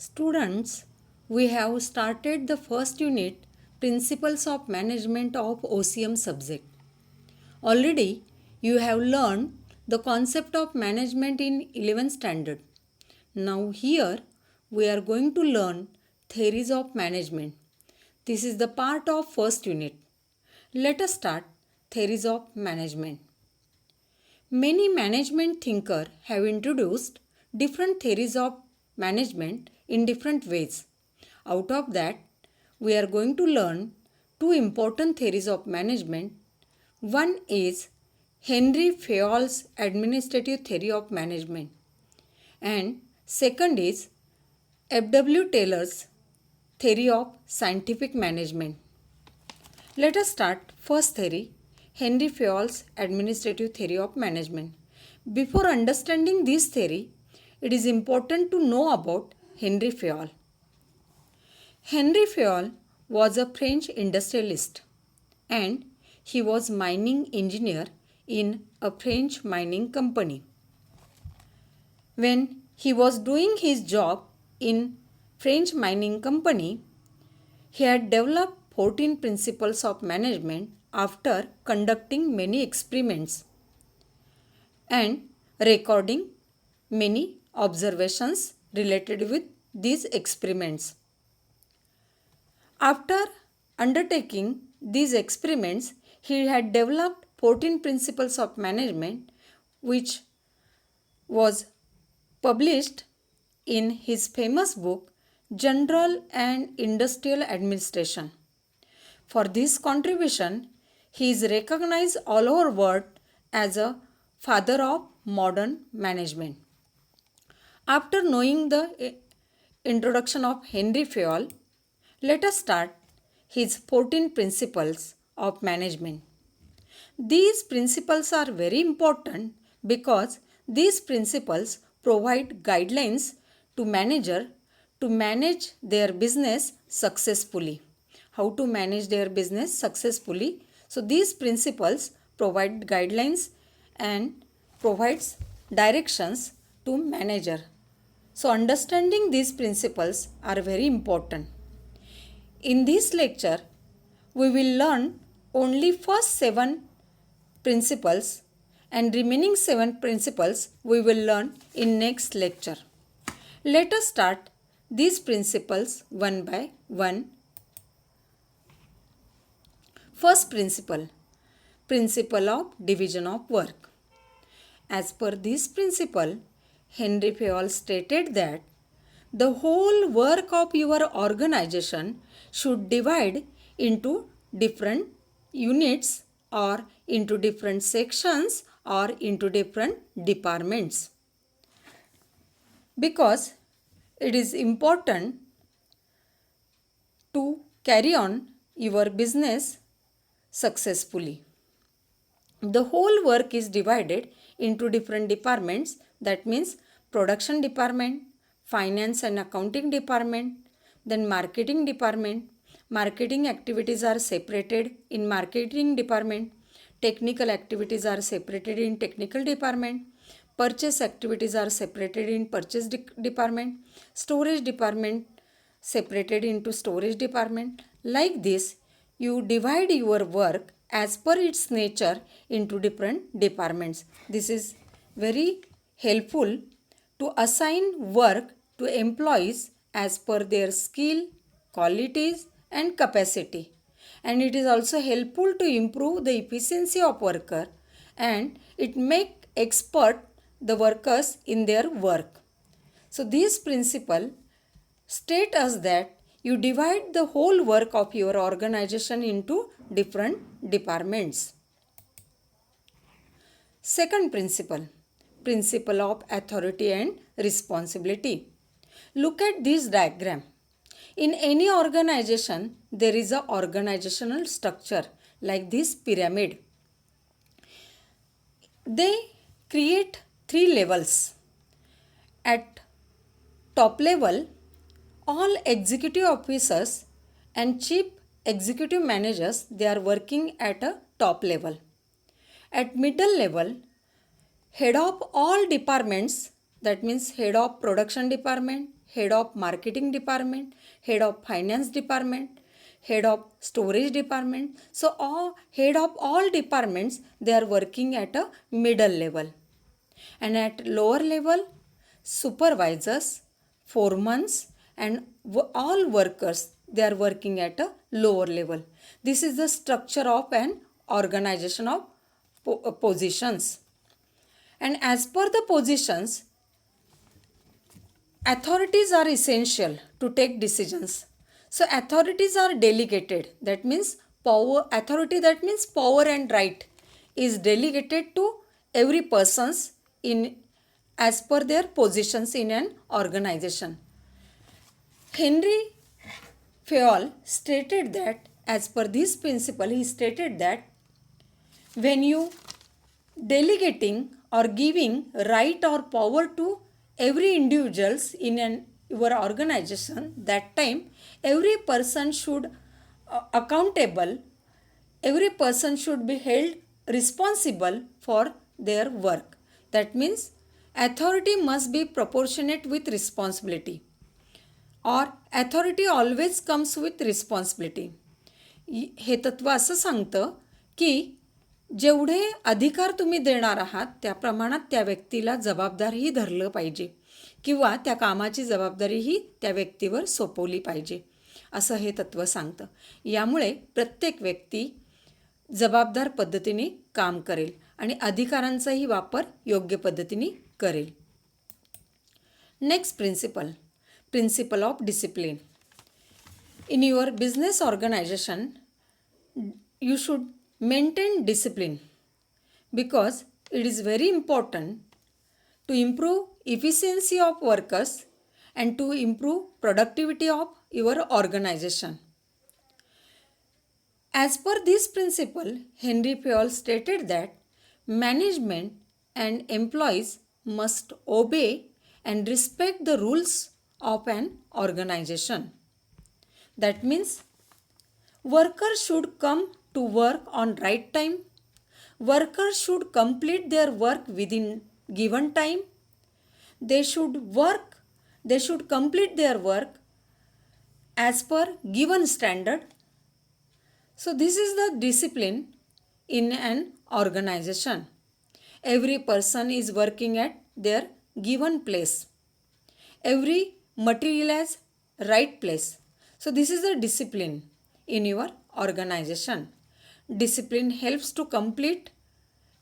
Students, we have started the first unit, Principles of Management of OCM subject. Already, you have learned the concept of management in 11th standard. Now here, we are going to learn theories of management. This is the part of first unit. Let us start theories of management. Many management thinkers have introduced different theories of management in different ways. Out of that, we are going to learn two important theories of management. One is Henry Fayol's administrative theory of management, and second is F.W. Taylor's theory of scientific management. Let us start first theory, Henry Fayol's administrative theory of management. Before understanding this theory, it is important to know about Henry Fayol. Henry Fayol was a French industrialist and he was mining engineer in a French mining company. When he was doing his job in French mining company, he had developed 14 principles of management after conducting many experiments and recording many observations related with these experiments. After undertaking these experiments, he had developed 14 principles of management which was published in his famous book General and Industrial Administration. For this contribution, he is recognized all over the world as a father of modern management. After knowing the introduction of Henry Fayol, let us start his 14 principles of management. These principles are very important because these principles provide guidelines to manager to manage their business successfully. How to manage their business successfully. So these principles provide guidelines and provides directions to manager. So understanding these principles are very important. In this lecture, we will learn only first 7 principles and remaining 7 principles we will learn in next lecture. Let us start these principles one by one. First principle, principle of division of work. As per this principle, Henry Fayol stated that the whole work of your organization should divide into different units or into different sections or into different departments. Because it is important to carry on your business successfully. The whole work is divided into different departments, that means production department, finance and accounting department, then marketing department. Marketing activities are separated in marketing department, technical activities are separated in technical department, purchase activities are separated in purchase department, storage department separated into storage department. Like this, you divide your work as per its nature into different departments. This is very helpful to assign work to employees as per their skill, qualities and capacity. And it is also helpful to improve the efficiency of worker and it make expert the workers in their work. So this principle state us that you divide the whole work of your organization into different departments. Second principle, principle of authority and responsibility. Look at this diagram. In any organization, there is an organizational structure like this pyramid. They create 3 levels. At top level, all executive officers and chief executive managers, they are working at a top level. At middle level, head of all departments, that means head of production department, head of marketing department, head of finance department, head of storage department. So all head of all departments, they are working at a middle level. And at lower level, supervisors, foremen, and all workers, they are working at a lower level. This is the structure of an organization of positions. And as per the positions, authorities are essential to take decisions. So authorities are delegated. That means power, authority, that means power and right is delegated to every persons in as per their positions in an organization. Henry Fayol stated that as per this principle, he stated that when you delegating or giving right or power to every individuals in your organization, that time every person should accountable, every person should be held responsible for their work. That means authority must be proportionate with responsibility, or authority always comes with responsibility. हे तत्व असं सांगतं की जेवढे अधिकार तुम्ही देणार आहात त्या प्रमाणात त्या व्यक्तीला जबाबदारही धरलं पाहिजे किंवा त्या कामाची जबाबदारीही त्या व्यक्तीवर सोपवली पाहिजे असं हे तत्व सांगतं. यामुळे प्रत्येक व्यक्ती जबाबदार पद्धतीने काम करेल आणि अधिकारांचाही वापर योग्य पद्धतीने करेल. Next principle, principle of discipline. In your business organization, you should maintain discipline because it is very important to improve efficiency of workers and to improve productivity of your organization. As per this principle, Henry Fayol stated that management and employees must obey and respect the rules of an organization. That means workers should come to work on right time. Workers should complete their work within given time. They should complete their work as per given standard. So this is the discipline in an organization. Every person is working at their given place. Every material has right place. So this is the discipline in your organization. Discipline helps to complete.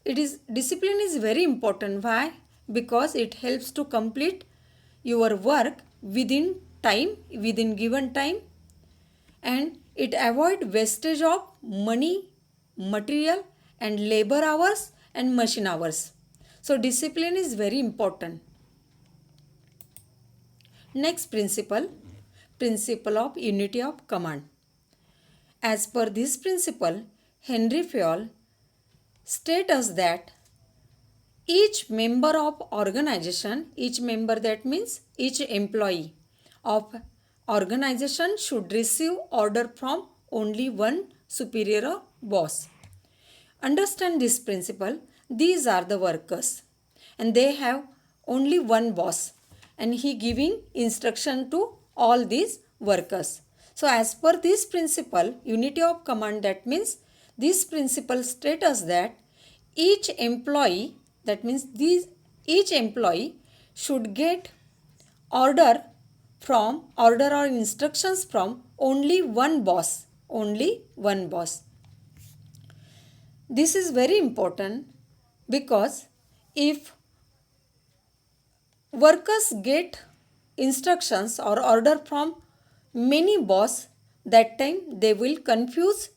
Discipline is very important. Why? Because it helps to complete your work within time, within given time, and it avoid wastage of money, material, and labor hours and machine hours. So discipline is very important. Next principle, principle of unity of command. As per this principle, Henry Fayol states us that each member of organization, each member, that means each employee of organization should receive order from only one superior or boss. Understand this principle. These are the workers and they have only one boss and he giving instruction to all these workers. So as per this principle, unity of command, that means this principle states us that each employee, that means each employee should get order or instructions from only one boss, only one boss. This is very important because if workers get instructions or order from many boss, that time they will confuse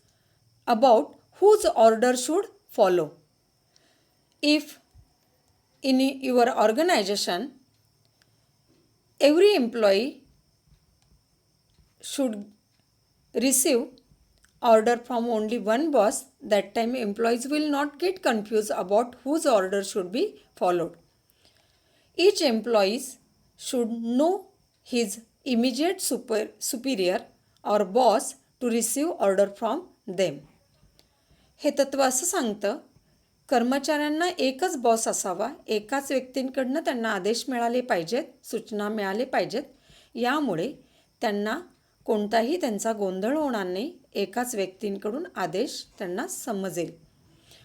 about whose order should follow. If in your organization every employee should receive order from only one boss, that time employees will not get confused about whose order should be followed. Each employee should know his immediate superior or boss to receive order from them. हे तत्व असं सांगतं कर्मचाऱ्यांना एकच boss असावा, एकाच व्यक्तींकडनं त्यांना आदेश मिळाले पाहिजेत, सूचना मिळाले पाहिजेत. यामुळे त्यांना कोणताही त्यांचा गोंधळ होणार नाही, एकाच व्यक्तींकडून आदेश त्यांना समजेल.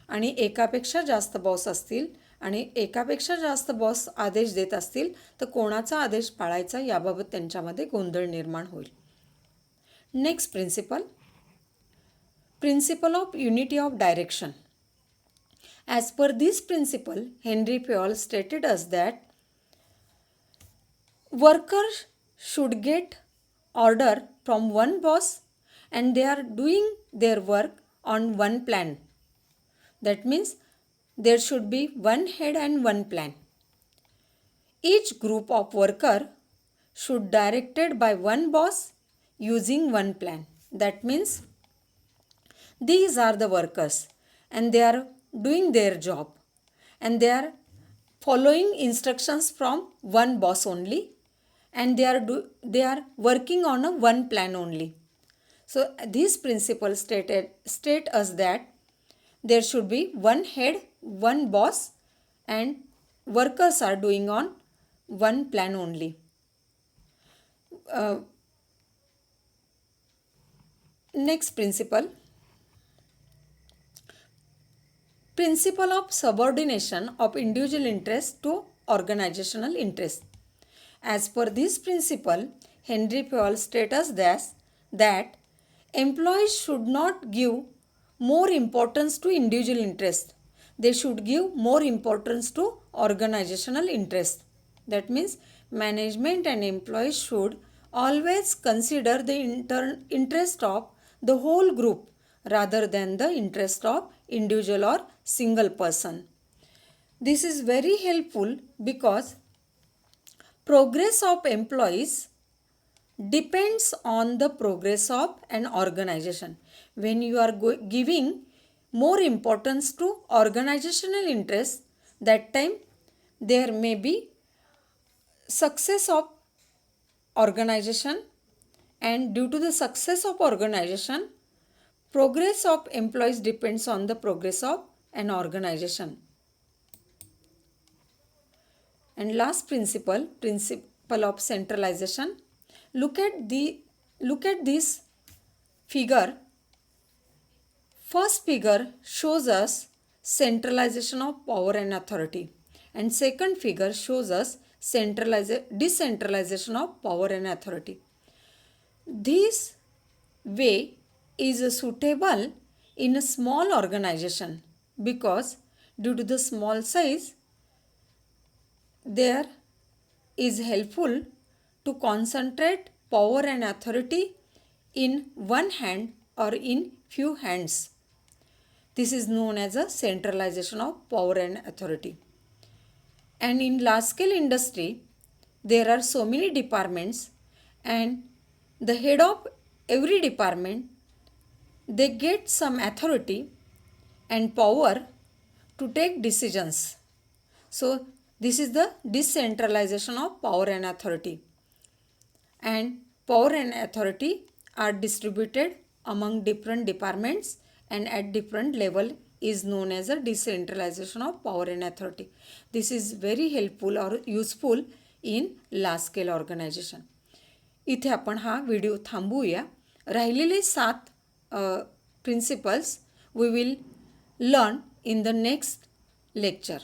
आणि एकापेक्षा जास्त बॉस असतील आणि एकापेक्षा जास्त बॉस आदेश देत असतील तर कोणाचा आदेश पाळायचा याबाबत त्यांच्यामध्ये गोंधळ निर्माण होईल. Next principle of unity of direction. As per this principle, Henry Fayol stated us that workers should get order from one boss and they are doing their work on one plan. That means there should be one head and one plan. Each group of worker should directed by one boss using one plan. That means these are the workers and they are doing their job and they are following instructions from one boss only and they are working on a one plan only. So this principle state us that there should be one head, one boss and workers are doing on one plan only. Next principle of subordination of individual interest to organizational interest. As per this principle, Henry Fayol states us that employees should not give more importance to individual interest. They should give more importance to organizational interest. That means management and employees should always consider the interest of the whole group rather than the interest of individual or single person. This is very helpful because progress of employees depends on the progress of an organization. When you are giving more importance to organizational interest, that time there may be success of organization, and due to the success of organization, progress of employees depends on the progress of an organization. And last principle of centralization. Look at this figure. First figure shows us centralization of power and authority, and second figure shows us decentralization of power and authority. This way is suitable in a small organization because due to the small size, there is helpful to concentrate power and authority in one hand or in few hands. This is known as a centralization of power and authority. And in large scale industry, there are so many departments, and the head of every department, they get some authority and power to take decisions. So this is the decentralization of power and authority. And power and authority are distributed among different departments and at different level is known as a decentralization of power and authority. This is very helpful or useful in large scale organization. इथे आपण हा video थांबवूया. राहिलेले 7 principles we will learn in the next lecture.